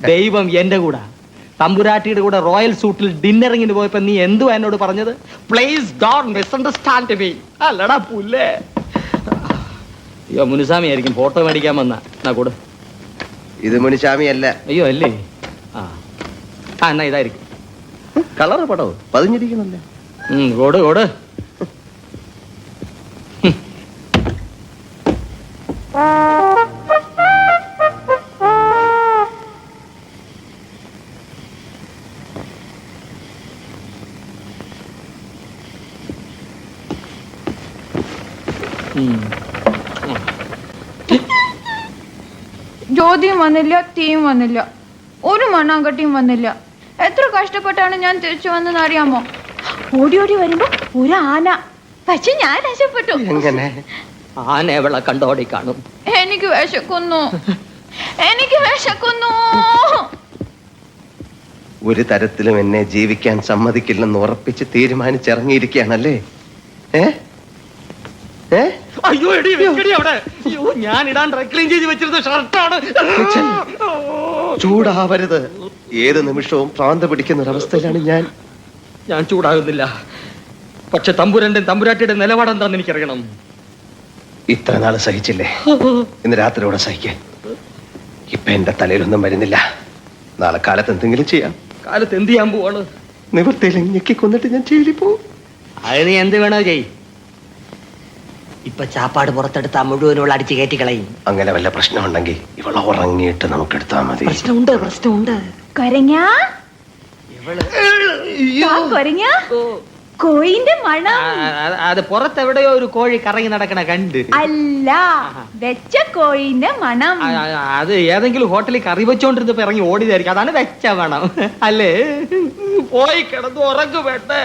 ദൈവം എന്റെ കൂടെ. തമ്പുരാട്ടിയുടെ കൂടെ റോയൽ സൂട്ടിൽ ഡിന്നറിങ്ങിന് പോയപ്പോ നീ എന്തുവാ എന്നോട് പറഞ്ഞത്? Please don't misunderstand me. അല്ലടാ പുല്ലേ. അയ്യോ മുനുസ്വാമി ആയിരിക്കും ഫോട്ടോ മേടിക്കാൻ വന്നാ കൂടെ. ഇത് മുനിസ്വാമി അല്ല. അയ്യോ അല്ലേ? ആ എന്നാ ഇതായിരിക്കും. കളറ് പടവ് പതിഞ്ഞിരിക്കണല്ലേ. കോട് കോട്. ജ്യോതിയും വന്നില്ല, തീയും വന്നില്ല, ഒരു മണ്ണാങ്കട്ടിയും വന്നില്ല. എത്ര കഷ്ടപ്പെട്ടാണ് ഞാൻ തിരിച്ചു വന്നെന്ന് അറിയാമോ? ഓടി ഓടി വരുമ്പോ ഒരു ആന. പക്ഷെ ഞാൻ രക്ഷപ്പെട്ടു. എങ്ങനെ? ആന എവളെ കണ്ടോടി കാണും. എനിക്ക് വിശക്കുന്നു, എനിക്ക് വിശക്കുന്നു. ഒരു തരത്തിലും എന്നെ ജീവിക്കാൻ സമ്മതിക്കില്ലെന്ന് ഉറപ്പിച്ച് തീരുമാനിച്ചിറങ്ങിയിരിക്കുകയാണല്ലേ? അയ്യോ എടി വെക്കടി അവിടെ. അയ്യോ ഞാൻ ഇടാൻ റെക്ലീൻ ചെയ്ത് വെച്ചിരുന്ന ഷർട്ടാണ്. ചൂടാവരുത്. ഏത് നിമിഷവും ഭ്രാന്ത് പിടിക്കുന്ന ഒരവസ്ഥയിലാണ് ഞാൻ. ഞാൻ ചൂടാകുന്നില്ല. പക്ഷെ തമ്പുരന്റെ തമ്പുരാട്ടിയുടെ നിലപാടെന്താന്ന് എനിക്കറിയണം. ഇത്ര നാള് സഹിച്ചില്ലേ, ഇന്ന് രാത്രിയോടെ സഹിക്കാൻ. ഇപ്പൊ എന്റെ തലയിലൊന്നും വരുന്നില്ല. നാളെ കാലത്ത് എന്തെങ്കിലും ചെയ്യാം. കാലത്ത് എന്ത് ചെയ്യാൻ പോവാണ്? നിവൃത്തിയിൽ ഞെക്കി കൊന്നിട്ട് ഞാൻ ജയിലിൽ പോവും. അത് നീ എന്ത് വേണോ ചെയ്. ഇപ്പൊ ചാപ്പാട് പുറത്തെടുത്താ മുഴുവനുള്ള അടിച്ചു കയറ്റി കളയും. അങ്ങനെ വല്ല പ്രശ്നമുണ്ടെങ്കിൽ ഇവളെ ഉറങ്ങിയിട്ട് നമുക്ക് എടുത്താൽ മതി. പ്രശ്നമുണ്ട്, പ്രശ്നമുണ്ട്. കൊരങ്ങാ, കൊരങ്ങാ, കോയിന്റെ മണം. അത് പുറത്തെവിടെയോ ഒരു കോഴി കറങ്ങി നടക്കണ കണ്ട്. അല്ല, വെച്ച കോയിന്റെ മണം. അത് ഏതെങ്കിലും ഹോട്ടലിൽ കറി വെച്ചോണ്ടിരുന്നപ്പോ ഇറങ്ങി ഓടിയതായിരിക്കും. അതാണ് വെച്ച മണം അല്ലേ? പോയി കിടന്നു ഉറങ്ങു വേണ്ടേ?